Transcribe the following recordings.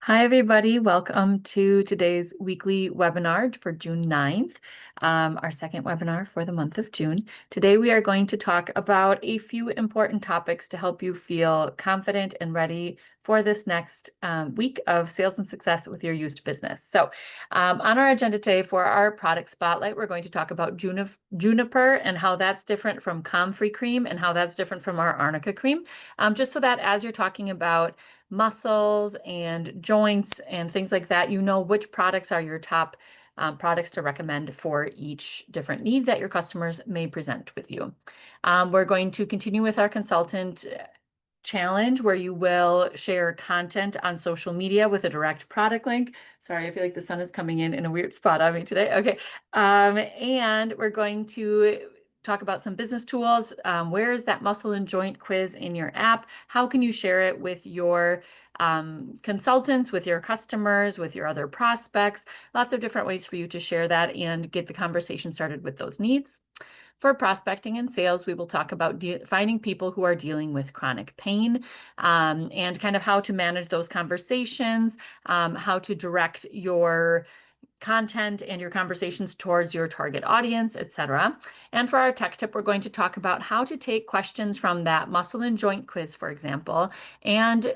Hi, everybody. Welcome to today's weekly webinar for June 9th, our second webinar for the month of June. Today, we are going to talk about a few important topics to help you feel confident and ready for this next week of sales and success with your used business. So on our agenda today for our product spotlight, we're going to talk about Juniper and how that's different from Comfrey cream and how that's different from our Arnica cream, just so that as you're talking about muscles and joints and things like that, you know which products are your top products to recommend for each different need that your customers may present with you. We're going to continue with our consultant challenge where you will share content on social media with a direct product link. Sorry, I feel like the sun is coming in a weird spot on me today. Okay. And we're going to talk about some business tools. Where is that muscle and joint quiz in your app? How can you share it with your consultants, with your customers, with your other prospects? Lots of different ways for you to share that and get the conversation started with those needs. For prospecting and sales, we will talk about finding people who are dealing with chronic pain and kind of how to manage those conversations, how to direct your content and your conversations towards your target audience, etc. And for our tech tip, we're going to talk about how to take questions from that muscle and joint quiz, for example, and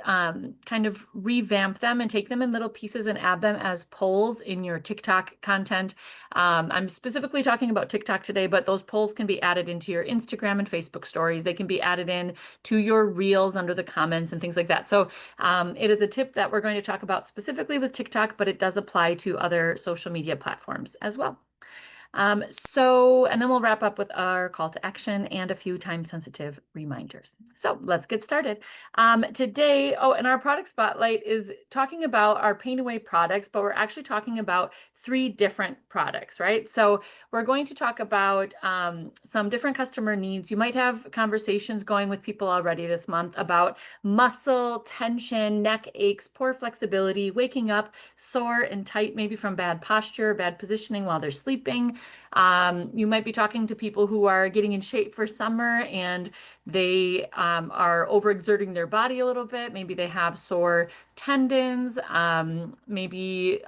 kind of revamp them and take them in little pieces and add them as polls in your TikTok content. I'm specifically talking about TikTok today, but those polls can be added into your Instagram and Facebook stories. They can be added in to your reels under the comments and things like that. So it is a tip that we're going to talk about specifically with TikTok, but it does apply to other social media platforms as well. And then we'll wrap up with our call to action and a few time-sensitive reminders. So let's get started. Today, and our product spotlight is talking about our Pain Away products, but we're actually talking about 3 different products, right? So we're going to talk about some different customer needs. You might have conversations going with people already this month about muscle tension, neck aches, poor flexibility, waking up sore and tight, maybe from bad posture, bad positioning while they're sleeping. You might be talking to people who are getting in shape for summer and they are overexerting their body a little bit. Maybe they have sore tendons, maybe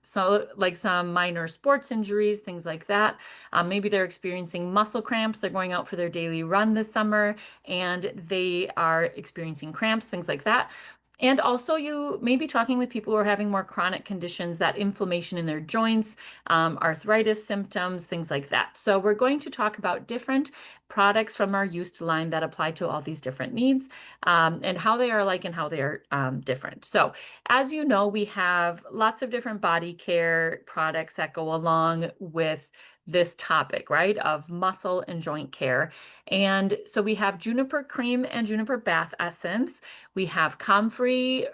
some minor sports injuries, things like that. Maybe they're experiencing muscle cramps. They're going out for their daily run this summer and they are experiencing cramps, things like that. And also you may be talking with people who are having more chronic conditions, that inflammation in their joints, arthritis symptoms, things like that. So we're going to talk about different products from our used line that apply to all these different needs and how they are alike and how they are different. So as you know, we have lots of different body care products that go along with this topic, right, of muscle and joint care. And so we have Juniper cream and Juniper bath essence. We have Comfrey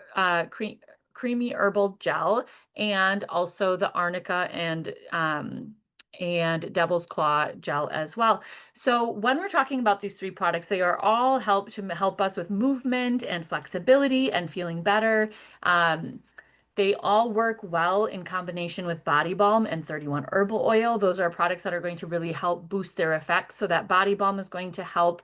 creamy herbal gel, and also the Arnica and Devil's Claw gel as well. So when we're talking about these 3 products, they are all help us with movement and flexibility and feeling better. They all work well in combination with body balm and 31 herbal oil. Those are products that are going to really help boost their effects. So that body balm is going to help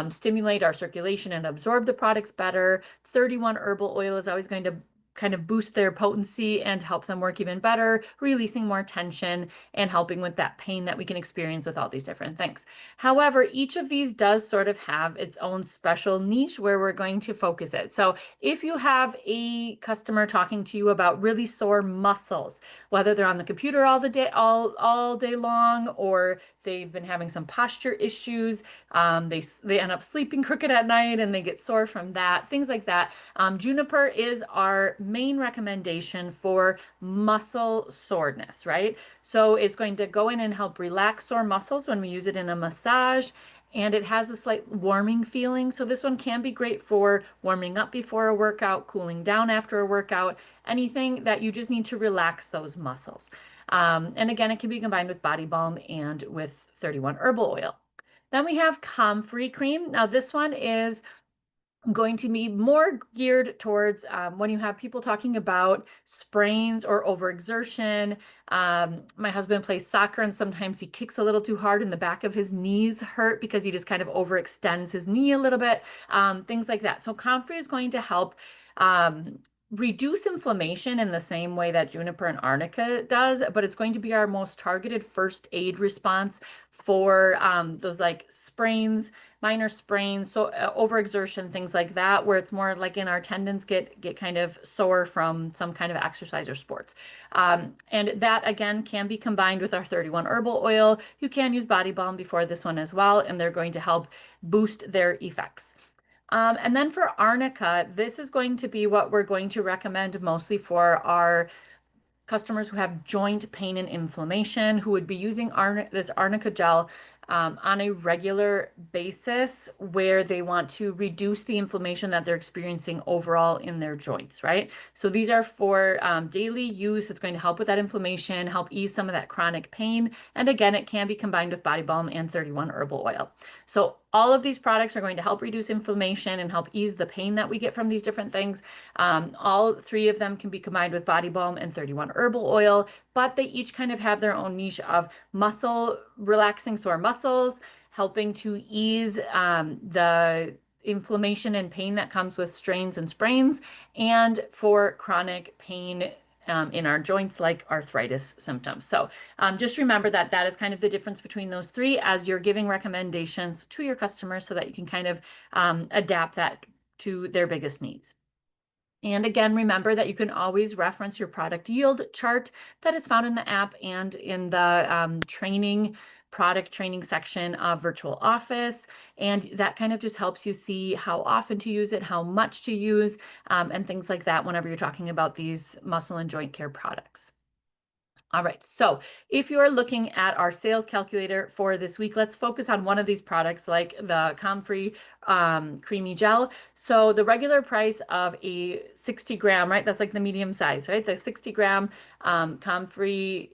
stimulate our circulation and absorb the products better. 31 herbal oil is always going to kind of boost their potency and help them work even better, releasing more tension and helping with that pain that we can experience with all these different things. However, each of these does sort of have its own special niche where we're going to focus it. So if you have a customer talking to you about really sore muscles, whether they're on the computer all day long, or they've been having some posture issues, they end up sleeping crooked at night and they get sore from that, things like that. Juniper is our main recommendation for muscle soreness, right? So it's going to go in and help relax sore muscles when we use it in a massage, and it has a slight warming feeling. So this one can be great for warming up before a workout, cooling down after a workout, anything that you just need to relax those muscles. And again, it can be combined with body balm and with 31 herbal oil. Then we have Comfrey cream. Now this one is going to be more geared towards when you have people talking about sprains or overexertion. My husband plays soccer and sometimes he kicks a little too hard and the back of his knees hurt because he just kind of overextends his knee a little bit, things like that. So Comfrey is going to help reduce inflammation in the same way that Juniper and Arnica does, but it's going to be our most targeted first aid response for those like sprains, minor sprains, so overexertion, things like that, where it's more like in our tendons get kind of sore from some kind of exercise or sports. And that again can be combined with our 31 herbal oil. You can use body balm before this one as well, and they're going to help boost their effects. And then for arnica, this is going to be what we're going to recommend mostly for our customers who have joint pain and inflammation, who would be using this arnica gel on a regular basis where they want to reduce the inflammation that they're experiencing overall in their joints, right? So these are for daily use. It's going to help with that inflammation, help ease some of that chronic pain. And again, it can be combined with body balm and 31 herbal oil. So all of these products are going to help reduce inflammation and help ease the pain that we get from these different things. All three of them can be combined with body balm and 31 herbal oil, but they each kind of have their own niche of muscle, relaxing sore muscles, helping to ease the inflammation and pain that comes with strains and sprains, and for chronic pain in our joints like arthritis symptoms. So just remember that that is kind of the difference between those three as you're giving recommendations to your customers so that you can kind of adapt that to their biggest needs. And again, remember that you can always reference your product yield chart that is found in the app and in the product training section of Virtual Office. And that kind of just helps you see how often to use it, how much to use, and things like that whenever you're talking about these muscle and joint care products. All right, so if you're looking at our sales calculator for this week, let's focus on one of these products like the Comfrey Creamy Gel. So the regular price of a 60 gram, right? That's like the medium size, right? The 60 gram Comfrey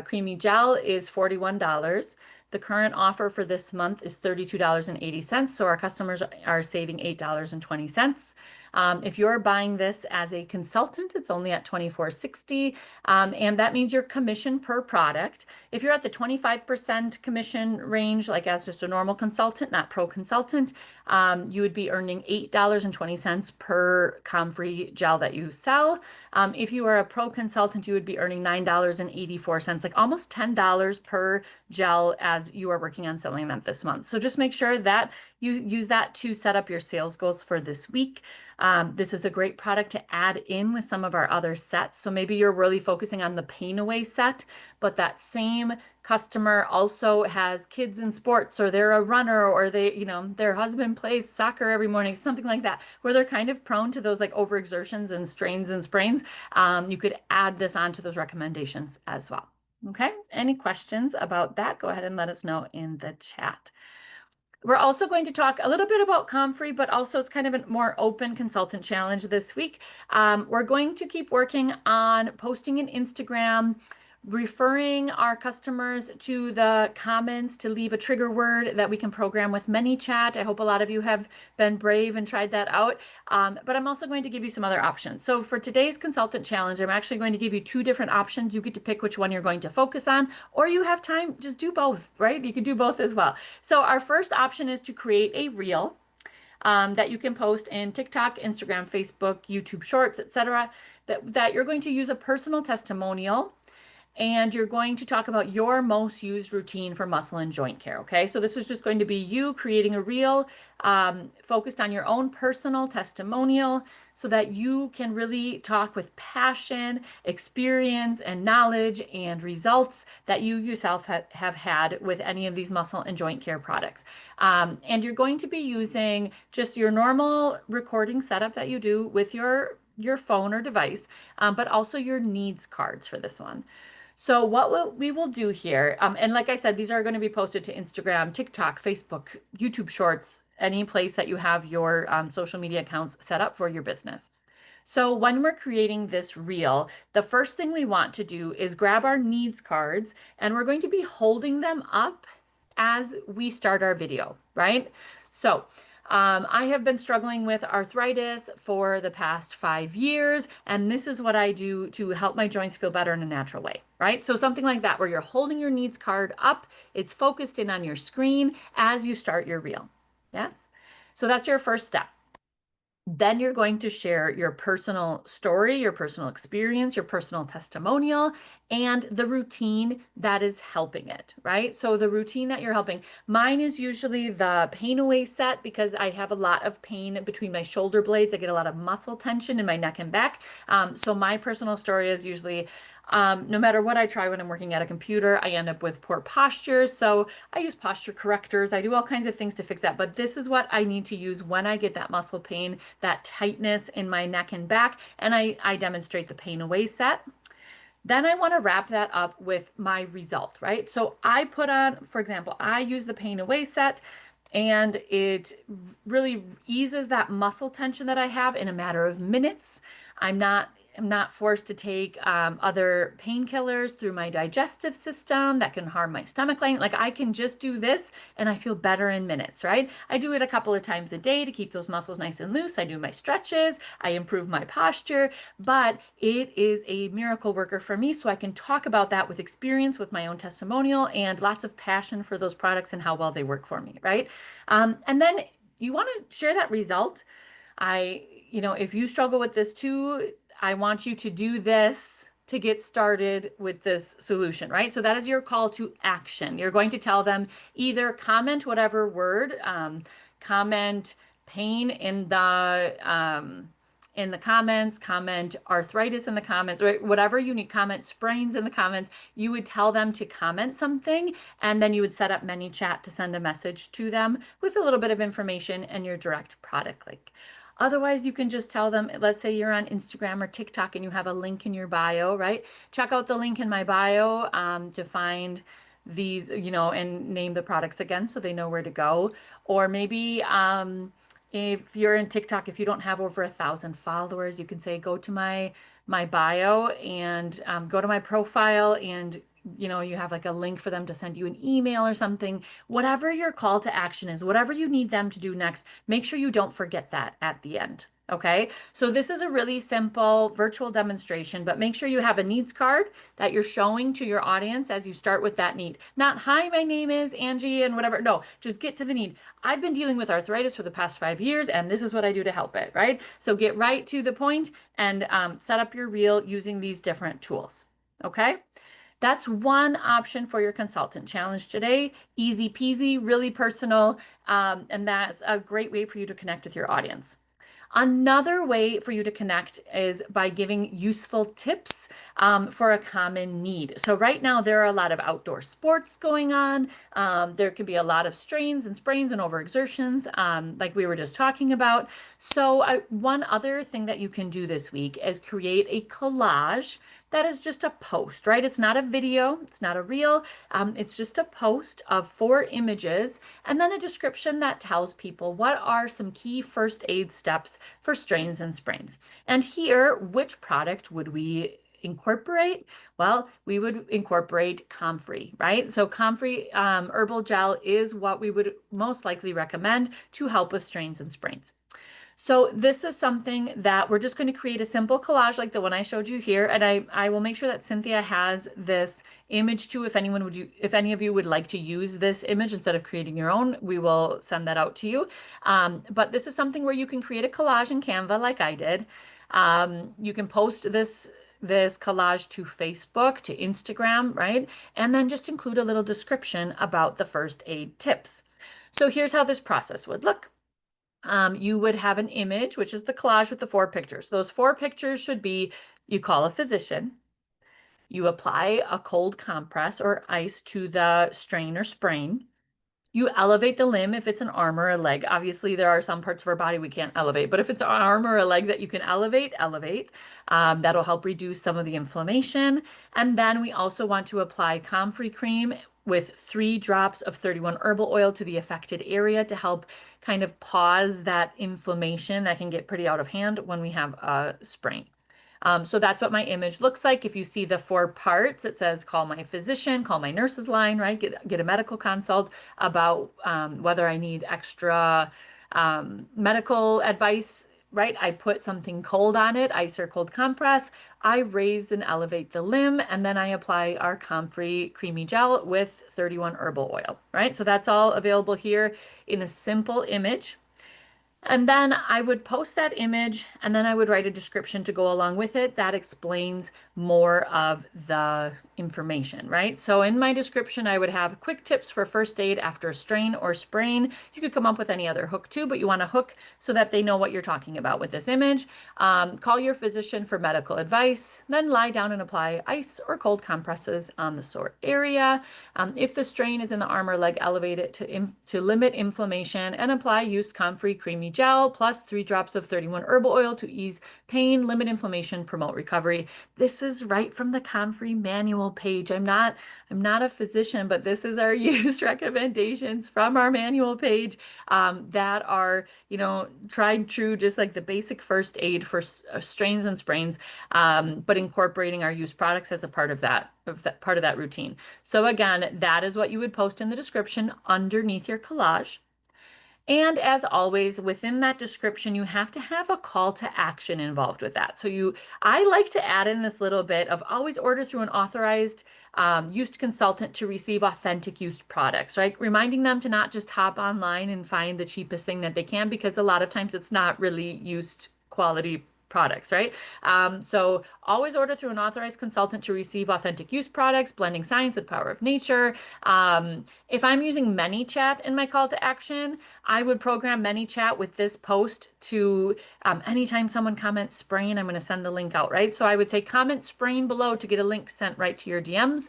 Creamy Gel is $41. The current offer for this month is $32.80. So our customers are saving $8.20. If you're buying this as a consultant, it's only at $24.60. And that means your commission per product. If you're at the 25% commission range, like as just a normal consultant, not pro consultant, you would be earning $8.20 per Comfrey gel that you sell. If you are a pro consultant, you would be earning $9.84, like almost $10 per gel as you are working on selling that this month. So just make sure that you use that to set up your sales goals for this week. This is a great product to add in with some of our other sets. So maybe you're really focusing on the Pain Away set, but that same customer also has kids in sports, or they're a runner, or their husband plays soccer every morning, something like that, where they're kind of prone to those like overexertions and strains and sprains. You could add this onto those recommendations as well. Okay, any questions about that? Go ahead and let us know in the chat. We're also going to talk a little bit about Comfrey, but also it's kind of a more open consultant challenge this week. We're going to keep working on posting an Instagram, referring our customers to the comments to leave a trigger word that we can program with ManyChat. I hope a lot of you have been brave and tried that out. But I'm also going to give you some other options. So for today's consultant challenge, I'm actually going to give you two different options. You get to pick which one you're going to focus on, or you have time, just do both, right? You can do both as well. So our first option is to create a reel that you can post in TikTok, Instagram, Facebook, YouTube Shorts, etc. That you're going to use a personal testimonial, and you're going to talk about your most used routine for muscle and joint care, okay? So this is just going to be you creating a reel focused on your own personal testimonial so that you can really talk with passion, experience, and knowledge and results that you yourself have had with any of these muscle and joint care products. And you're going to be using just your normal recording setup that you do with your phone or device, but also your needs cards for this one. So what we will do here, and like I said, these are going to be posted to Instagram, TikTok, Facebook, YouTube Shorts, any place that you have your social media accounts set up for your business. So when we're creating this reel, the first thing we want to do is grab our needs cards, and we're going to be holding them up as we start our video, right? So I have been struggling with arthritis for the past 5 years, and this is what I do to help my joints feel better in a natural way, right? So something like that, where you're holding your needs card up, it's focused in on your screen as you start your reel. Yes? So that's your first step. Then you're going to share your personal story, your personal experience, your personal testimonial, and the routine that is helping it, right? So the routine that you're helping. Mine is usually the pain away set because I have a lot of pain between my shoulder blades. I get a lot of muscle tension in my neck and back. So my personal story is usually no matter what I try when I'm working at a computer, I end up with poor posture. So I use posture correctors. I do all kinds of things to fix that. But this is what I need to use when I get that muscle pain, that tightness in my neck and back. And I demonstrate the pain away set. Then I want to wrap that up with my result, right? So I put on, for example, I use the pain away set and it really eases that muscle tension that I have in a matter of minutes. I'm not forced to take other painkillers through my digestive system that can harm my stomach lining. Like I can just do this and I feel better in minutes, right? I do it a couple of times a day to keep those muscles nice and loose. I do my stretches, I improve my posture, but it is a miracle worker for me. So I can talk about that with experience, with my own testimonial, and lots of passion for those products and how well they work for me, right? And then you want to share that result. If you struggle with this too, I want you to do this to get started with this solution, right? So that is your call to action. You're going to tell them either comment whatever word, comment pain in the comments, comment arthritis in the comments, right? Whatever you need, comment sprains in the comments. You would tell them to comment something, and then you would set up ManyChat to send a message to them with a little bit of information and your direct product link. Otherwise, you can just tell them, let's say you're on Instagram or TikTok and you have a link in your bio, right? Check out the link in my bio to find these, and name the products again so they know where to go. Or maybe if you're in TikTok, if you don't have over 1,000 followers, you can say, go to my bio and go to my profile and you have like a link for them to send you an email or something. Whatever your call to action is, whatever you need them to do next, make sure you don't forget that at the end. Okay, so this is a really simple virtual demonstration, but make sure you have a needs card that you're showing to your audience as you start with that need. Not, hi, my name is Angie and whatever. No, just get to the need. I've been dealing with arthritis for the past 5 years, and this is what I do to help it, right? So get right to the point and set up your reel using these different tools. Okay. That's one option for your consultant challenge today. Easy peasy, really personal, and that's a great way for you to connect with your audience. Another way for you to connect is by giving useful tips for a common need. So right now there are a lot of outdoor sports going on. There can be a lot of strains and sprains and overexertions like we were just talking about. So one other thing that you can do this week is create a collage that is just a post, right? It's not a video, it's not a reel, it's just a post of 4 images and then a description that tells people what are some key first aid steps for strains and sprains. And here, which product would we incorporate? Well, we would incorporate Comfrey, right? So Comfrey herbal gel is what we would most likely recommend to help with strains and sprains. So this is something that we're just going to create a simple collage like the one I showed you here. And I will make sure that Cynthia has this image too. If any of you would like to use this image instead of creating your own, we will send that out to you. But this is something where you can create a collage in Canva like I did. You can post this collage to Facebook, to Instagram, right? And then just include a little description about the first aid tips. So here's how this process would look. You would have an image, which is the collage with the 4 pictures. Those 4 pictures should be, you call a physician, you apply a cold compress or ice to the strain or sprain, you elevate the limb if it's an arm or a leg. Obviously, there are some parts of our body we can't elevate, but if it's an arm or a leg that you can elevate. That'll help reduce some of the inflammation. And then we also want to apply Comfrey cream with 3 drops of 31 herbal oil to the affected area to help kind of pause that inflammation that can get pretty out of hand when we have a sprain. So that's what my image looks like. If you see the 4 parts, it says call my physician, call my nurse's line, right? Get a medical consult about whether I need extra medical advice, right? I put something cold on it, ice or cold compress. I raise and elevate the limb, and then I apply our Comfrey creamy gel with 31 herbal oil, right? So that's all available here in a simple image. And then I would post that image and then I would write a description to go along with it that explains more of the information, right? So in my description, I would have quick tips for first aid after a strain or sprain. You could come up with any other hook too, but you want a hook so that they know what you're talking about with this image. Call your physician for medical advice, then lie down and apply ice or cold compresses on the sore area. If the strain is in the arm or leg, elevate it to limit inflammation and apply used Comfrey creamy gel plus 3 drops of 31 herbal oil to ease pain, limit inflammation, promote recovery. This is right from the Comfrey manual page. I'm not a physician, but this is our use recommendations from our manual page that are, tried true, just like the basic first aid for strains and sprains, but incorporating our used products as a part of that routine. So again, that is what you would post in the description underneath your collage. And as always, within that description, you have to have a call to action involved with that. I like to add in this little bit of always order through an authorized used consultant to receive authentic used products, right? Reminding them to not just hop online and find the cheapest thing that they can, because a lot of times it's not really used quality products, right? So always order through an authorized consultant to receive authentic use products, blending science with power of nature. If I'm using ManyChat in my call to action, I would program ManyChat with this post to anytime someone comments sprain, I'm going to send the link out, right? So I would say comment sprain below to get a link sent right to your DMs.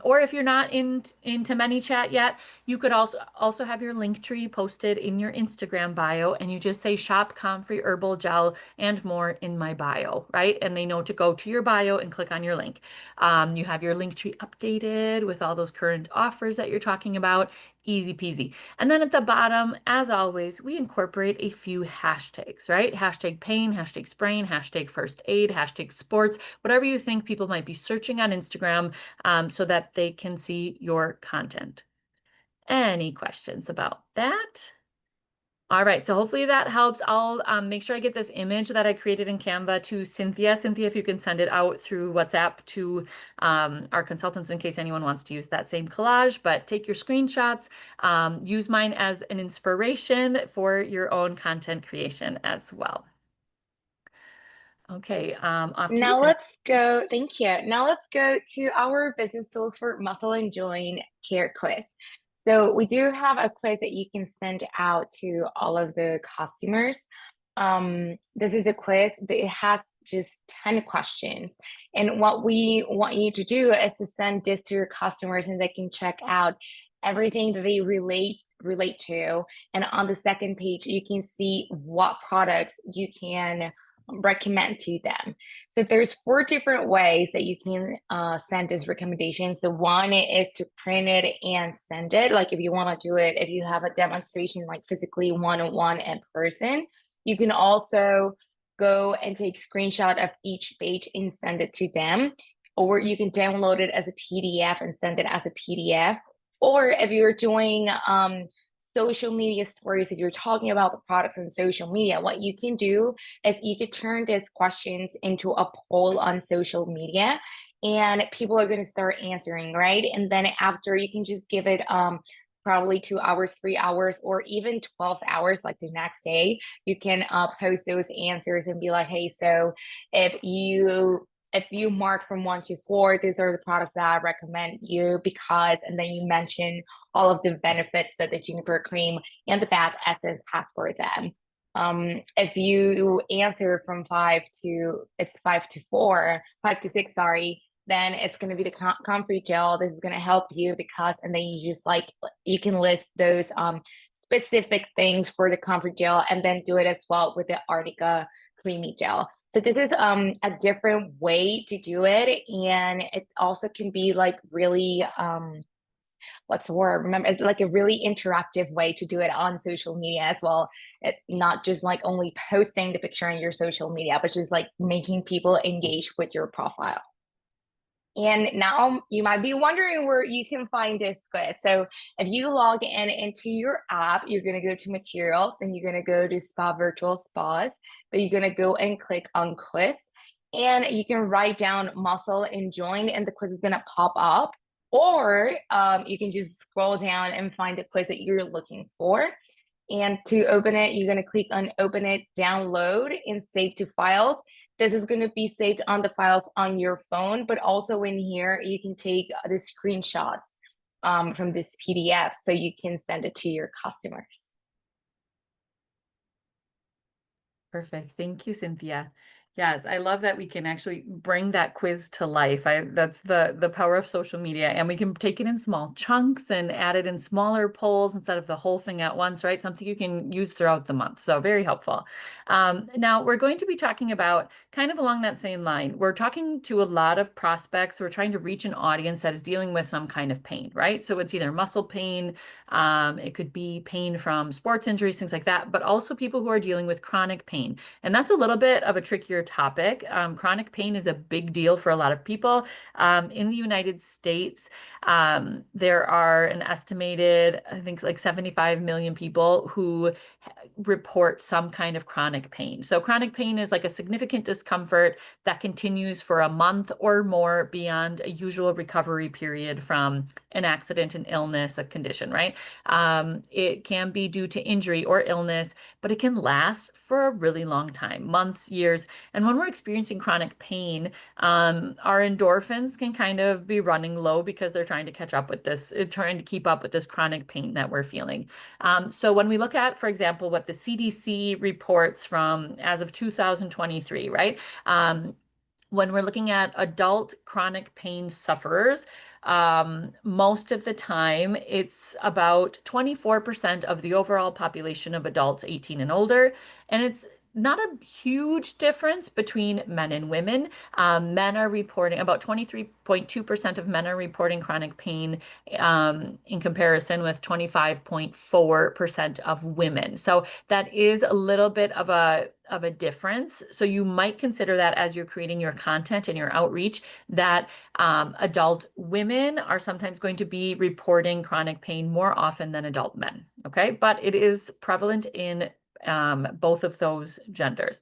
Or if you're not into ManyChat yet, you could also have your link tree posted in your Instagram bio, and you just say shop Comfrey herbal gel and more in my bio, right? And they know to go to your bio and click on your link. You have your link tree updated with all those current offers that you're talking about. Easy peasy. And then at the bottom, as always, we incorporate a few hashtags, right? Hashtag pain, hashtag sprain, hashtag first aid, hashtag sports, whatever you think people might be searching on Instagram, so that they can see your content. Any questions about that? All right, so hopefully that helps. I'll make sure I get this image that I created in Canva to Cynthia. Cynthia, if you can send it out through WhatsApp to our consultants in case anyone wants to use that same collage, but take your screenshots, use mine as an inspiration for your own content creation as well. Okay, off to you, Now Cynthia. let's go. Thank you. Now let's go to our business tools for muscle and joint care quiz. So we do have a quiz that you can send out to all of the customers. This is a quiz that it has just 10 questions. And what we want you to do is to send this to your customers and they can check out everything that they relate to. And on the second page, you can see what products you can recommend to them. So there's 4 different ways that you can send this recommendation. So one is to print it and send it. Like if you want to do it, if you have a demonstration like physically one-on-one in person, you can also go and take screenshot of each page and send it to them. Or you can download it as a PDF and send it as a PDF. Or if you're doing social media stories, if you're talking about the products on social media, what you can do is you could turn these questions into a poll on social media and people are going to start answering, right? And then after, you can just give it probably 2 hours, 3 hours, or even 12 hours, like the next day. You can post those answers and be like, hey, so if you mark from 1 to 4, these are the products that I recommend you because, and then you mention all of the benefits that the Juniper cream and the bath essence have for them. If you answer from 5 to 6, sorry, then it's going to be the Comfrey gel. This is going to help you because, and then you just you can list those specific things for the Comfrey gel and then do it as well with the Arnica creamy gel. So this is a different way to do it. And it also can be like really, what's the word? Remember, it's like a really interactive way to do it on social media as well. Not just like only posting the picture on your social media, but just like making people engage with your profile. And now you might be wondering where you can find this quiz. So if you log into your app, you're going to go to materials and you're going to go to spa virtual spas. Then you're going to go and click on quiz and you can write down muscle and joint and the quiz is going to pop up. Or you can just scroll down and find the quiz that you're looking for. And to open it, you're going to click on Open It, Download, and Save to Files. This is going to be saved on the files on your phone, but also in here, you can take the screenshots from this PDF so you can send it to your customers. Perfect. Thank you, Cynthia. Yes, I love that we can actually bring that quiz to life. That's the power of social media, and we can take it in small chunks and add it in smaller polls instead of the whole thing at once, right? Something you can use throughout the month. So very helpful. Now we're going to be talking about kind of along that same line. We're talking to a lot of prospects. We're trying to reach an audience that is dealing with some kind of pain, right? So it's either muscle pain, it could be pain from sports injuries, things like that, but also people who are dealing with chronic pain. And that's a little bit of a trickier topic. Chronic pain is a big deal for a lot of people. In the United States, there are an estimated, I think, like 75 million people who report some kind of chronic pain. So chronic pain is like a significant discomfort that continues for a month or more beyond a usual recovery period from an accident, an illness, a condition, right? It can be due to injury or illness, but it can last for a really long time, months, years. And when we're experiencing chronic pain, our endorphins can kind of be running low because they're trying to catch up with this, trying to keep up with this chronic pain that we're feeling. So when we look at, for example, what the CDC reports from as of 2023, right? When we're looking at adult chronic pain sufferers, most of the time it's about 24% of the overall population of adults 18 and older. And it's not a huge difference between men and women. Men are reporting about 23.2% of men are reporting chronic pain in comparison with 25.4% of women. So that is a little bit of a difference. So you might consider that as you're creating your content and your outreach, that adult women are sometimes going to be reporting chronic pain more often than adult men. Okay, but it is prevalent in both of those genders.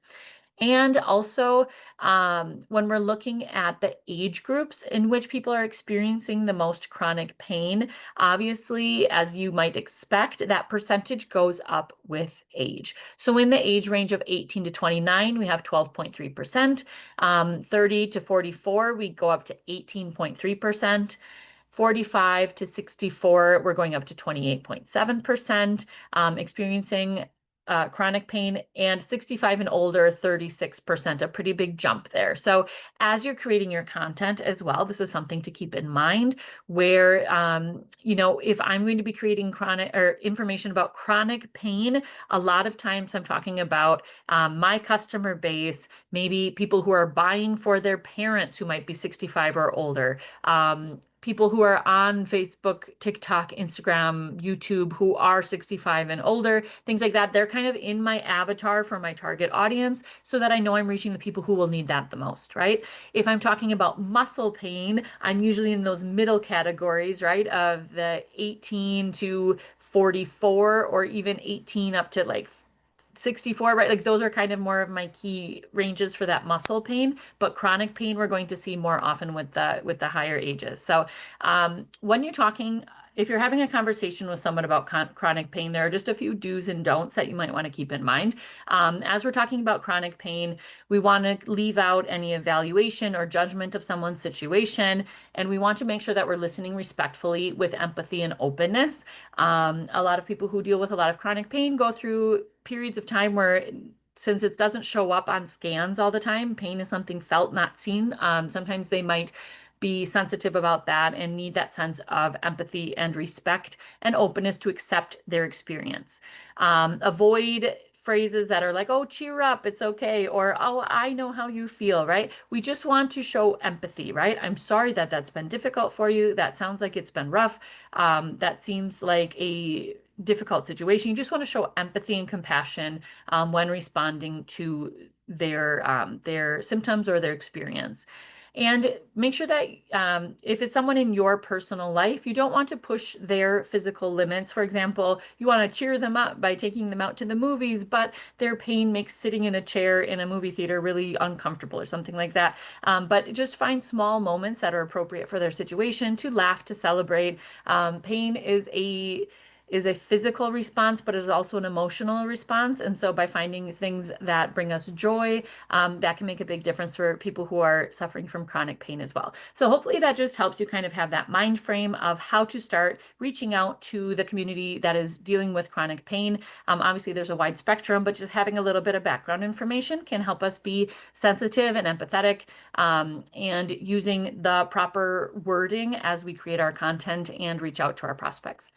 And also, when we're looking at the age groups in which people are experiencing the most chronic pain, obviously, as you might expect, that percentage goes up with age. So in the age range of 18 to 29, we have 12.3%. 30 to 44, we go up to 18.3%. 45 to 64, we're going up to 28.7%, experiencing chronic pain, and 65 and older, 36%, a pretty big jump there. So as you're creating your content as well, this is something to keep in mind where, if I'm going to be creating chronic or information about chronic pain, a lot of times I'm talking about my customer base, maybe people who are buying for their parents who might be 65 or older, people who are on Facebook, TikTok, Instagram, YouTube, who are 65 and older, things like that. They're kind of in my avatar for my target audience so that I know I'm reaching the people who will need that the most, right? If I'm talking about muscle pain, I'm usually in those middle categories, right? Of the 18 to 44 or even 18 up to like 64, right? Like those are kind of more of my key ranges for that muscle pain, but chronic pain we're going to see more often with the higher ages. So when you're talking, if you're having a conversation with someone about chronic pain, there are just a few do's and don'ts that you might want to keep in mind. As we're talking about chronic pain, we want to leave out any evaluation or judgment of someone's situation, and we want to make sure that we're listening respectfully with empathy and openness. A lot of people who deal with a lot of chronic pain go through periods of time where, since it doesn't show up on scans all the time, pain is something felt, not seen. Sometimes they might be sensitive about that and need that sense of empathy and respect and openness to accept their experience. Avoid phrases that are like, oh, cheer up, it's okay, or oh, I know how you feel, right? We just want to show empathy, right? I'm sorry that that's been difficult for you. That sounds like it's been rough. That seems like a difficult situation. You just want to show empathy and compassion when responding to their symptoms or their experience. And make sure that if it's someone in your personal life, you don't want to push their physical limits. For example, you want to cheer them up by taking them out to the movies, but their pain makes sitting in a chair in a movie theater really uncomfortable or something like that. But just find small moments that are appropriate for their situation to laugh, to celebrate. Pain is is a physical response, but it is also an emotional response. And so by finding things that bring us joy, that can make a big difference for people who are suffering from chronic pain as well. So hopefully that just helps you kind of have that mind frame of how to start reaching out to the community that is dealing with chronic pain. Obviously, there's a wide spectrum, but just having a little bit of background information can help us be sensitive and empathetic, and using the proper wording as we create our content and reach out to our prospects.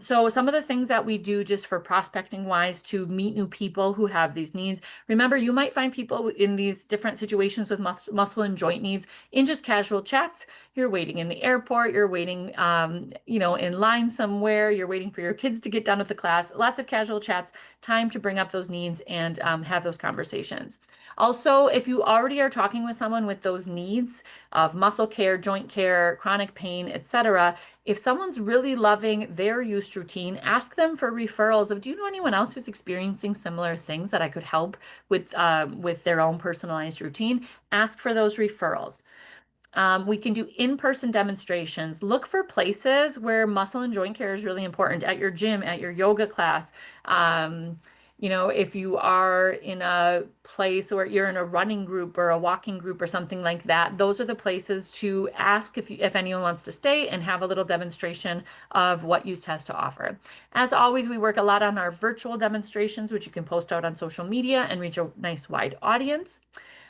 So some of the things that we do just for prospecting wise to meet new people who have these needs. Remember, you might find people in these different situations with muscle and joint needs in just casual chats. You're waiting in the airport, you're waiting, in line somewhere, you're waiting for your kids to get done with the class. Lots of casual chats, time to bring up those needs and have those conversations. Also, if you already are talking with someone with those needs of muscle care, joint care, chronic pain, etc., if someone's really loving their use routine, ask them for referrals of, do you know anyone else who's experiencing similar things that I could help with their own personalized routine? Ask for those referrals. We can do in-person demonstrations. Look for places where muscle and joint care is really important, at your gym, at your yoga class. If you are in a place where you're in a running group or a walking group or something like that, those are the places to ask if anyone wants to stay and have a little demonstration of what Youth has to offer. As always, we work a lot on our virtual demonstrations, which you can post out on social media and reach a nice wide audience.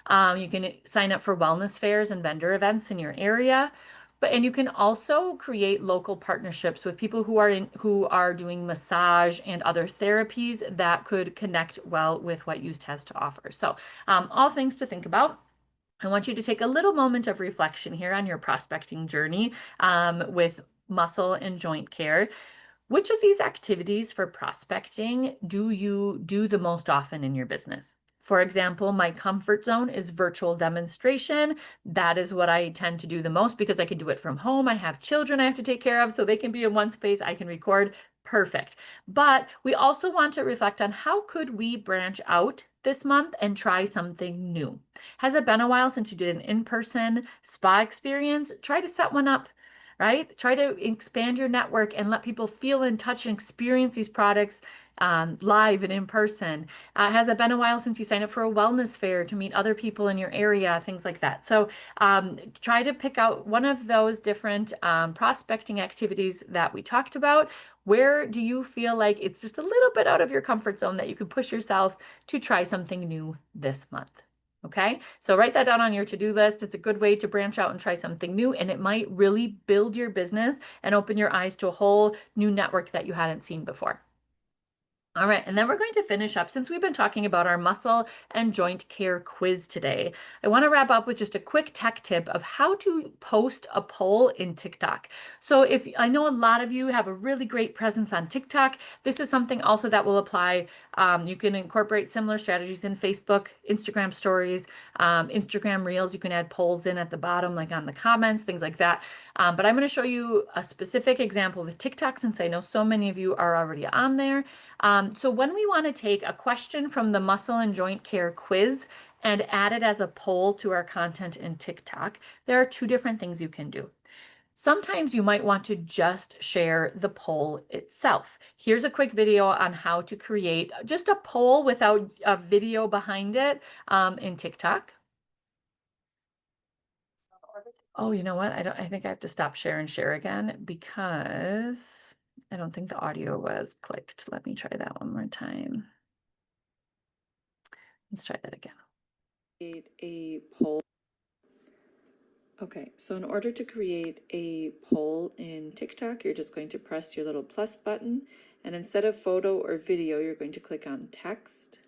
You can sign up for wellness fairs and vendor events in your area. And you can also create local partnerships with people who are doing massage and other therapies that could connect well with what Youth has to offer. So all things to think about. I want you to take a little moment of reflection here on your prospecting journey with muscle and joint care. Which of these activities for prospecting do you do the most often in your business? For example, my comfort zone is virtual demonstration. That is what I tend to do the most because I can do it from home. I have children I have to take care of, so they can be in one space. I can record. Perfect. But we also want to reflect on how could we branch out this month and try something new. Has it been a while since you did an in-person spa experience? Try to set one up. Right? Try to expand your network and let people feel and touch and experience these products live and in person. Has it been a while since you signed up for a wellness fair to meet other people in your area, things like that? So try to pick out one of those different prospecting activities that we talked about. Where do you feel like it's just a little bit out of your comfort zone that you could push yourself to try something new this month? Okay, so write that down on your to-do list. It's a good way to branch out and try something new, and it might really build your business and open your eyes to a whole new network that you hadn't seen before. All right, and then we're going to finish up since we've been talking about our muscle and joint care quiz today. I want to wrap up with just a quick tech tip of how to post a poll in TikTok. So if I know a lot of you have a really great presence on TikTok, this is something also that will apply. You can incorporate similar strategies in Facebook, Instagram stories, Instagram Reels. You can add polls in at the bottom, like on the comments, things like that. But I'm going to show you a specific example with TikTok since I know so many of you are already on there. So when we want to take a question from the muscle and joint care quiz and add it as a poll to our content in TikTok, there are two different things you can do. Sometimes you might want to just share the poll itself. Here's a quick video on how to create just a poll without a video behind it in TikTok. Oh, you know what? I think I have to stop share and share again because I don't think the audio was clicked. Let me try that one more time. Let's try that again. Create a poll. Okay, so in order to create a poll in TikTok, you're just going to press your little plus button, and instead of photo or video, you're going to click on text.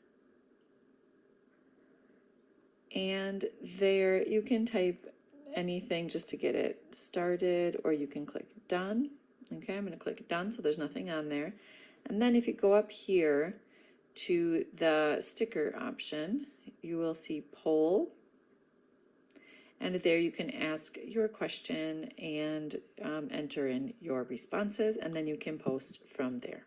And there you can type anything just to get it started, or you can click done. Okay, I'm going to click done so there's nothing on there. And then if you go up here to the sticker option, you will see poll. And there you can ask your question and enter in your responses, and then you can post from there.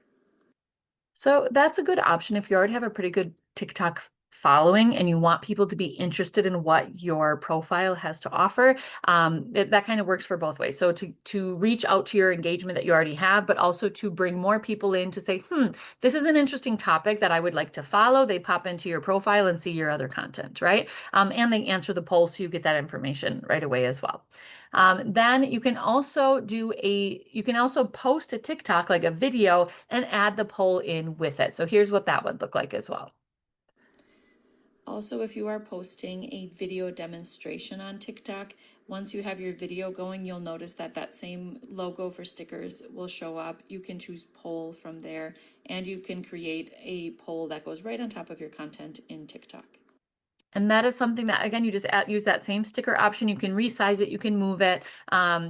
So that's a good option if you already have a pretty good TikTok following and you want people to be interested in what your profile has to offer, that kind of works for both ways. So to reach out to your engagement that you already have, but also to bring more people in to say, this is an interesting topic that I would like to follow. They pop into your profile and see your other content, right? And they answer the poll so you get that information right away as well. Then you can also post a TikTok, like a video, and add the poll in with it. So here's what that would look like as well. Also, if you are posting a video demonstration on TikTok, once you have your video going, you'll notice that that same logo for stickers will show up. You can choose poll from there, and you can create a poll that goes right on top of your content in TikTok. And that is something that, again, you just use that same sticker option. You can resize it, you can move it.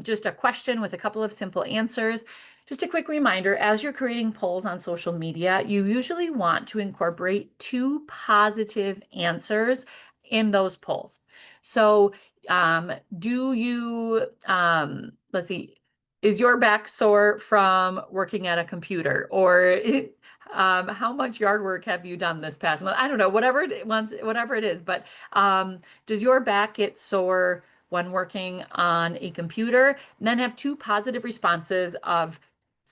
Just a question with a couple of simple answers. Just a quick reminder, as you're creating polls on social media, you usually want to incorporate 2 positive answers in those polls. So let's see, is your back sore from working at a computer? Or how much yard work have you done this past month? I don't know, whatever it is, but does your back get sore when working on a computer? And then have 2 positive responses of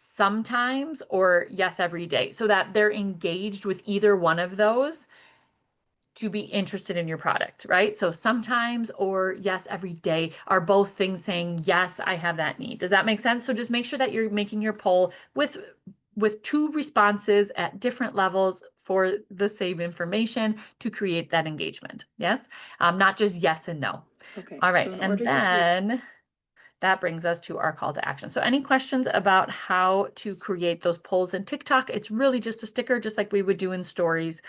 sometimes or yes every day, so that they're engaged with either one of those to be interested in your product, right? So sometimes or yes every day are both things saying, yes, I have that need. Does that make sense? So just make sure that you're making your poll with 2 responses at different levels for the same information to create that engagement. Yes, not just yes and no. Okay. All right, So in and order to then that brings us to our call to action. So any questions about how to create those polls in TikTok? It's really just a sticker, just like we would do in stories,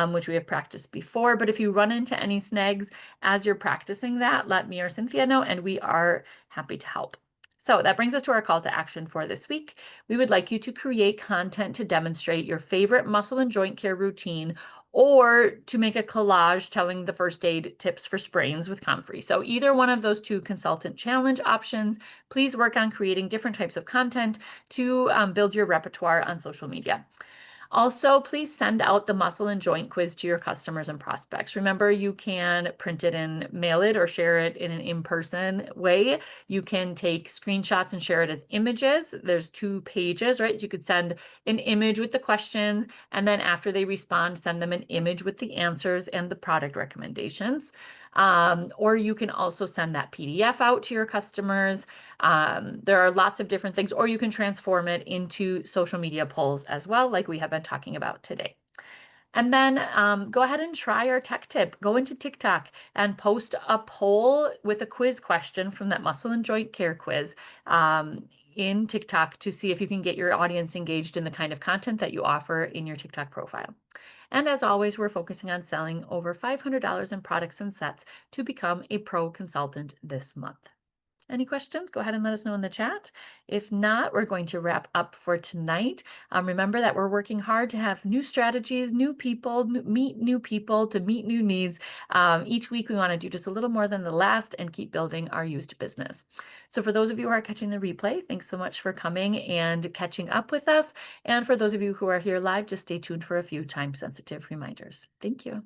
which we have practiced before. But if you run into any snags as you're practicing that, let me or Cynthia know, and we are happy to help. So that brings us to our call to action for this week. We would like you to create content to demonstrate your favorite muscle and joint care routine, or to make a collage telling the first aid tips for sprains with Comfrey. So either one of those 2 consultant challenge options. Please work on creating different types of content to build your repertoire on social media. Also, please send out the muscle and joint quiz to your customers and prospects. Remember, you can print it and mail it or share it in an in-person way. You can take screenshots and share it as images. There's 2 pages, right? So you could send an image with the questions, and then after they respond, send them an image with the answers and the product recommendations. Or you can also send that PDF out to your customers. There are lots of different things, or you can transform it into social media polls as well, like we have been talking about today. And then go ahead and try our tech tip. Go into TikTok and post a poll with a quiz question from that muscle and joint care quiz in TikTok to see if you can get your audience engaged in the kind of content that you offer in your TikTok profile. And as always, we're focusing on selling over $500 in products and sets to become a pro consultant this month. Any questions? Go ahead and let us know in the chat. If not, we're going to wrap up for tonight. Remember that we're working hard to have new strategies, new people, meet new people to meet new needs. Each week, we want to do just a little more than the last and keep building our used business. So for those of you who are catching the replay, thanks so much for coming and catching up with us. And for those of you who are here live, just stay tuned for a few time-sensitive reminders. Thank you.